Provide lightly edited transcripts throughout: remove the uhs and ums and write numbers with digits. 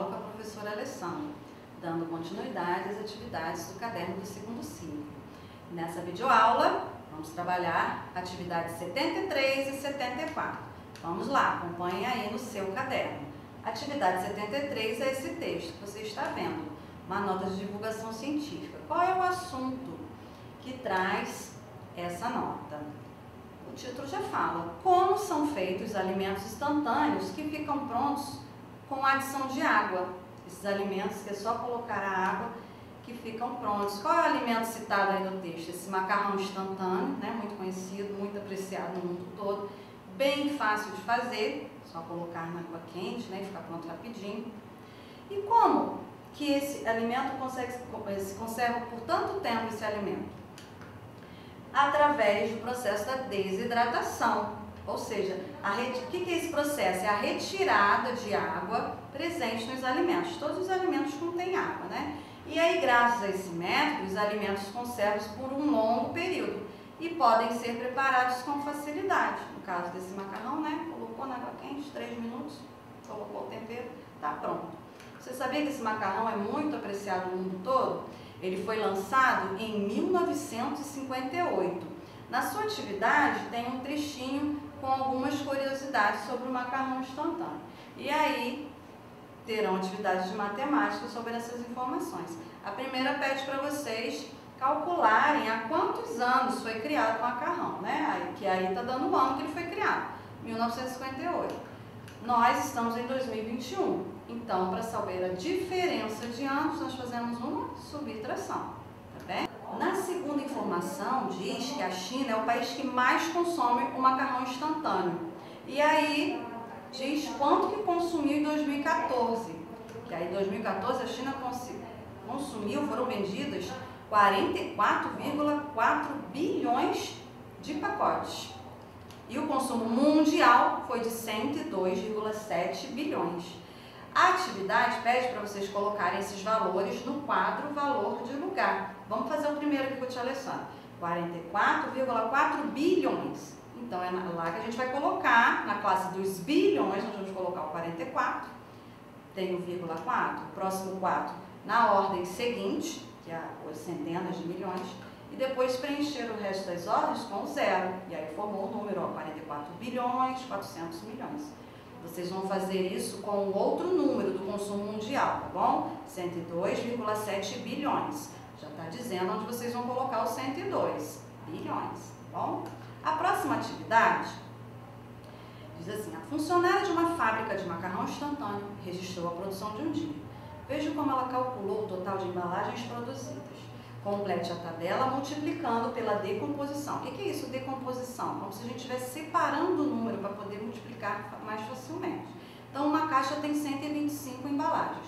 com a professora Alessandra, dando continuidade às atividades do caderno do segundo ciclo. Nessa videoaula, vamos trabalhar atividades 73 e 74. Vamos lá, acompanhe aí no seu caderno. Atividade 73 é esse texto que você está vendo, uma nota de divulgação científica. Qual é o assunto que traz essa nota? O título já fala: como são feitos os alimentos instantâneos que ficam prontos com a adição de água. Esses alimentos que é só colocar a água que ficam prontos. Qual é o alimento citado aí no texto? Esse macarrão instantâneo, né? Muito conhecido, muito apreciado no mundo todo, bem fácil de fazer, só colocar na água quente, né? E ficar pronto rapidinho. E como que esse alimento se conserva por tanto tempo, esse alimento? Através do processo da desidratação. Ou seja, o que é esse processo? É a retirada de água presente nos alimentos. Todos os alimentos contêm água, né? E aí, graças a esse método, os alimentos conservam-se por um longo período e podem ser preparados com facilidade. No caso desse macarrão, né? Colocou na água quente, 3 minutos, colocou o tempero, tá pronto. Você sabia que esse macarrão é muito apreciado no mundo todo? Ele foi lançado em 1958. Na sua atividade tem um trechinho com algumas curiosidades sobre o macarrão instantâneo. E aí terão atividades de matemática sobre essas informações. A primeira pede para vocês calcularem há quantos anos foi criado o macarrão, né? Que aí está dando o ano que ele foi criado, 1958. Nós estamos em 2021, então para saber a diferença de anos nós fazemos uma subtração, tá bem? Na segunda informação diz que a China é o país que mais consome o macarrão instantâneo. E aí diz quanto que consumiu em 2014. Que aí em 2014 a China consumiu, foram vendidas 44,4 bilhões de pacotes. E o consumo mundial foi de 102,7 bilhões. A atividade pede para vocês colocarem esses valores no quadro valor de lugar. Vamos fazer o primeiro aqui com a tia Alessandra. 44,4 bilhões. Então é lá que a gente vai colocar, na classe dos bilhões, nós vamos colocar o 44. Tem o vírgula 4, próximo 4 na ordem seguinte, que é as centenas de milhões. E depois preencher o resto das ordens com zero. E aí formou o número, ó, 44 bilhões, 400 milhões. Vocês vão fazer isso com o outro número do consumo mundial, tá bom? 102,7 bilhões. Já está dizendo onde vocês vão colocar os 102 bilhões, tá bom? A próxima atividade diz assim: a funcionária de uma fábrica de macarrão instantâneo registrou a produção de um dia. Veja como ela calculou o total de embalagens produzidas. Complete a tabela multiplicando pela decomposição. O que é isso, decomposição? Como se a gente estivesse separando o número para poder multiplicar mais facilmente. Então, uma caixa tem 125 embalagens.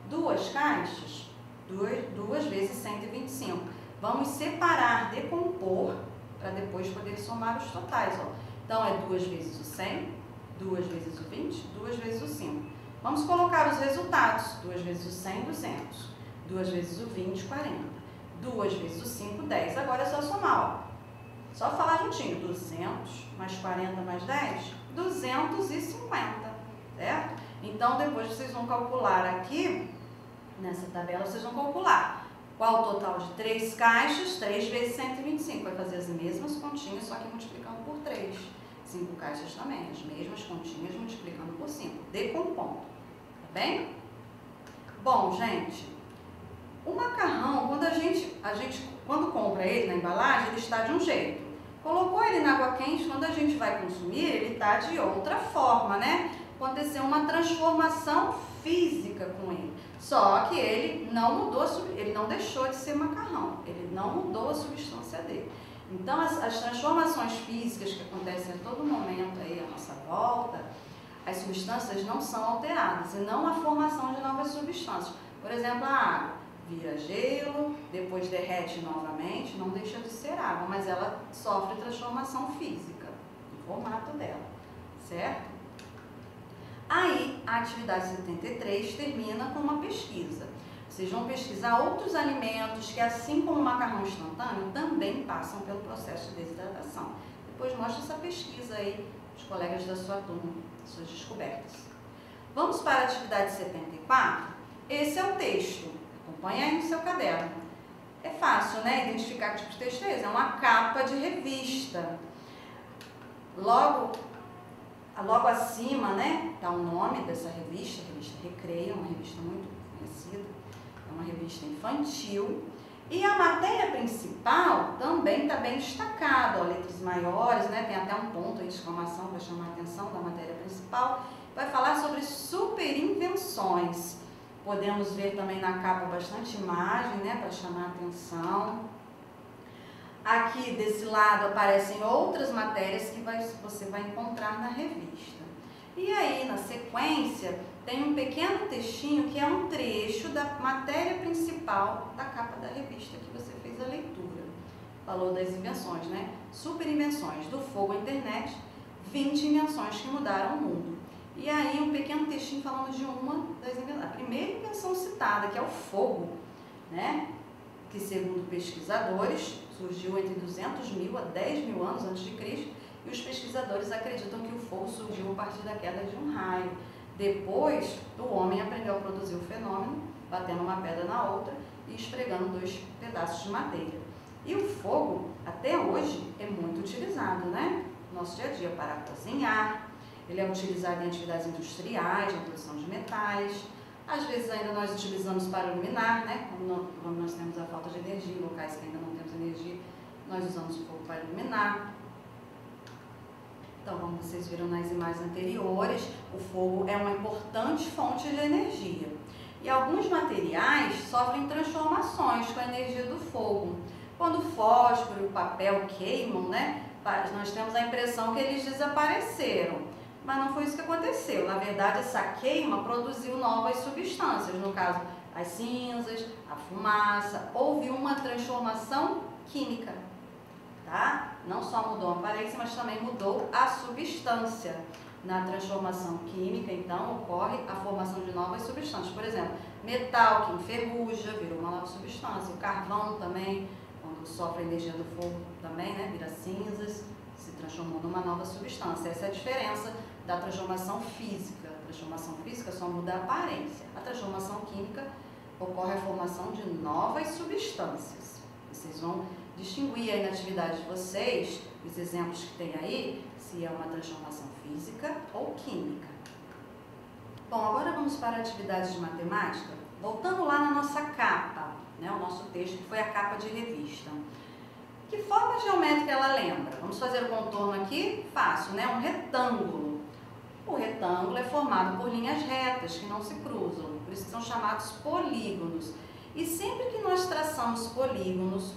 Duas caixas, duas vezes 125. Vamos separar, decompor, para depois poder somar os totais. Ó. Então, é 2 vezes o 100, 2 vezes o 20, 2 vezes o 5. Vamos colocar os resultados. 2 vezes o 100, 200. 2 vezes o 20, 40. 2 vezes o 5, 10. Agora é só somar, ó. Só falar juntinho. 200 mais 40 mais 10, 250, certo? Então, depois vocês vão calcular aqui, nessa tabela, vocês vão calcular qual o total de 3 caixas, 3 vezes 125. Vai fazer as mesmas continhas, só que multiplicando por 3. 5 caixas também, as mesmas continhas multiplicando por 5. Decompondo, tá bem? Bom, gente, o macarrão, quando compra ele na embalagem, ele está de um jeito. Colocou ele na água quente, quando a gente vai consumir, ele está de outra forma, né? Aconteceu uma transformação física com ele. Só que ele não mudou, ele não deixou de ser macarrão, ele não mudou a substância dele. Então, as transformações físicas que acontecem a todo momento aí à nossa volta, as substâncias não são alteradas, e não a formação de novas substâncias. Por exemplo, a água vira gelo, depois derrete novamente, não deixa de ser água, mas ela sofre transformação física, no formato dela, certo? Aí, a atividade 73 termina com uma pesquisa. Vocês vão pesquisar outros alimentos que, assim como o macarrão instantâneo, também passam pelo processo de desidratação. Depois mostra essa pesquisa aí, os colegas da sua turma, suas descobertas. Vamos para a atividade 74? Esse é o texto. Acompanha aí no seu caderno. É fácil, né? Identificar que tipo de texto é esse. É uma capa de revista. Logo acima, né, tá o nome dessa revista, Revista Recreio, uma revista muito conhecida. É uma revista infantil. E a matéria principal também está bem destacada, ó, letras maiores, né? Tem até um ponto aí de exclamação para chamar a atenção da matéria principal. Vai falar sobre superinvenções. Podemos ver também na capa bastante imagem, né? Para chamar a atenção. Aqui desse lado aparecem outras matérias que você vai encontrar na revista. E aí, na sequência, tem um pequeno textinho que é um trecho da matéria principal da capa da revista que você fez a leitura. Falou das invenções, né? Superinvenções, do fogo à internet, 20 invenções que mudaram o mundo. E aí um pequeno textinho falando de uma das invenções, a primeira invenção citada, que é o fogo, né? Que segundo pesquisadores, surgiu entre 200 mil a 10 mil anos antes de Cristo, e os pesquisadores acreditam que o fogo surgiu a partir da queda de um raio. Depois, o homem aprendeu a produzir o fenômeno, batendo uma pedra na outra e esfregando 2 pedaços de madeira. E o fogo, até hoje, é muito utilizado, né? No nosso dia a dia, para cozinhar. Ele é utilizado em atividades industriais, na produção de metais. Às vezes ainda nós utilizamos para iluminar, né? Quando nós temos a falta de energia, em locais que ainda não temos energia, nós usamos o fogo para iluminar. Então, como vocês viram nas imagens anteriores, o fogo é uma importante fonte de energia. E alguns materiais sofrem transformações com a energia do fogo. Quando o fósforo e o papel queimam, né, nós temos a impressão que eles desapareceram. Mas não foi isso que aconteceu. Na verdade, essa queima produziu novas substâncias. No caso, as cinzas, a fumaça. Houve uma transformação química. Tá? Não só mudou a aparência, mas também mudou a substância. Na transformação química, então, ocorre a formação de novas substâncias. Por exemplo, metal que enferruja, virou uma nova substância. O carvão também, quando sofre a energia do fogo, também, né, vira cinzas, se transformou numa nova substância. Essa é a diferença da transformação física. A transformação física só muda a aparência. A transformação química ocorre a formação de novas substâncias. Vocês vão distinguir aí na atividade de vocês, os exemplos que tem aí, se é uma transformação física ou química. Bom, agora vamos para a atividade de matemática, voltando lá na nossa capa, né, o nosso texto que foi a capa de revista. Que forma geométrica ela lembra? Vamos fazer o contorno aqui? Fácil, né? Um retângulo. O retângulo é formado por linhas retas que não se cruzam, por isso que são chamados polígonos. E sempre que nós traçamos polígonos,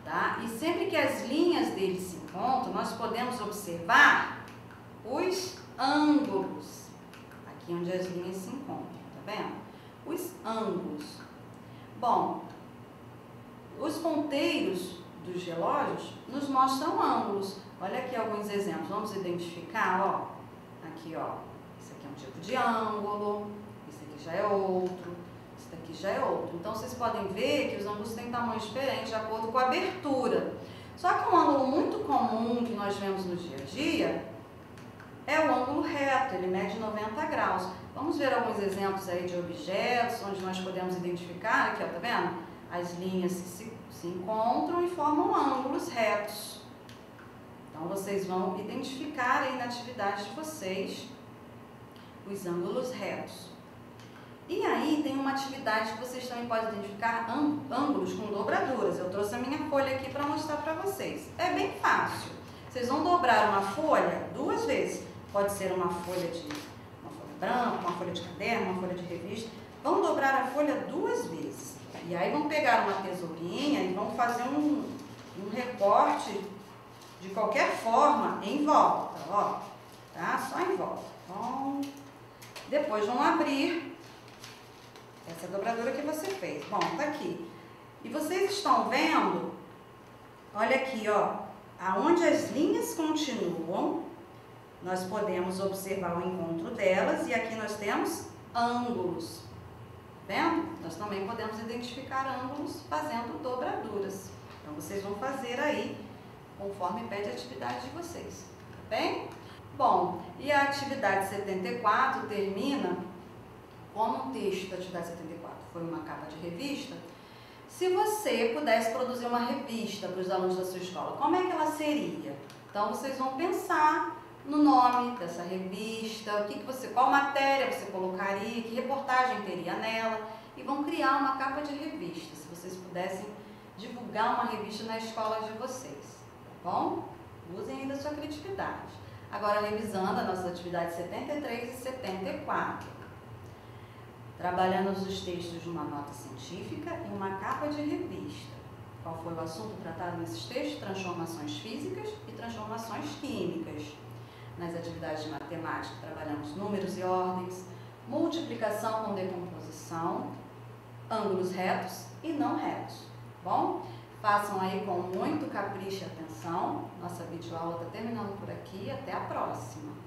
tá? E sempre que as linhas deles se encontram, nós podemos observar os ângulos. Aqui onde as linhas se encontram, tá vendo? Os ângulos. Bom, os ponteiros dos relógios nos mostram ângulos. Olha aqui alguns exemplos. Vamos identificar, ó. Aqui, ó. Esse aqui é um tipo de ângulo. Esse aqui já é outro. Esse daqui já é outro. Então, vocês podem ver que os ângulos têm tamanhos diferentes de acordo com a abertura. Só que um ângulo muito comum que nós vemos no dia a dia é o ângulo reto. Ele mede 90 graus. Vamos ver alguns exemplos aí de objetos onde nós podemos identificar. Aqui, ó, tá vendo? As linhas que se encontram e formam ângulos retos. Então, vocês vão identificar aí na atividade de vocês os ângulos retos. E aí, tem uma atividade que vocês também podem identificar ângulos com dobraduras. Eu trouxe a minha folha aqui para mostrar para vocês. É bem fácil. Vocês vão dobrar uma folha 2 vezes. Pode ser uma folha branca, uma folha de caderno, uma folha de revista. Vão dobrar a folha 2 vezes. E aí vão pegar uma tesourinha e vão fazer um recorte de qualquer forma em volta, ó, tá? Só em volta. Bom, depois vão abrir essa dobradura que você fez. Bom, tá aqui. E vocês estão vendo, olha aqui, ó, aonde as linhas continuam, nós podemos observar o encontro delas e aqui nós temos ângulos. Vendo? Nós também podemos identificar ângulos fazendo dobraduras. Então, vocês vão fazer aí, conforme pede a atividade de vocês, tá bem? Bom, e a atividade 74 termina como um texto da atividade 74 foi uma capa de revista. Se você pudesse produzir uma revista para os alunos da sua escola, como é que ela seria? Então, vocês vão pensar no nome dessa revista, qual matéria você colocaria, que reportagem teria nela, e vão criar uma capa de revista, se vocês pudessem divulgar uma revista na escola de vocês, tá bom? Usem ainda a sua criatividade. Agora, revisando as nossas atividades 73 e 74. Trabalhando os textos de uma nota científica e uma capa de revista. Qual foi o assunto tratado nesses textos? Transformações físicas e transformações químicas. Nas atividades de matemática, trabalhamos números e ordens, multiplicação com decomposição, ângulos retos e não retos. Bom? Façam aí com muito capricho e atenção. Nossa videoaula está terminando por aqui. Até a próxima!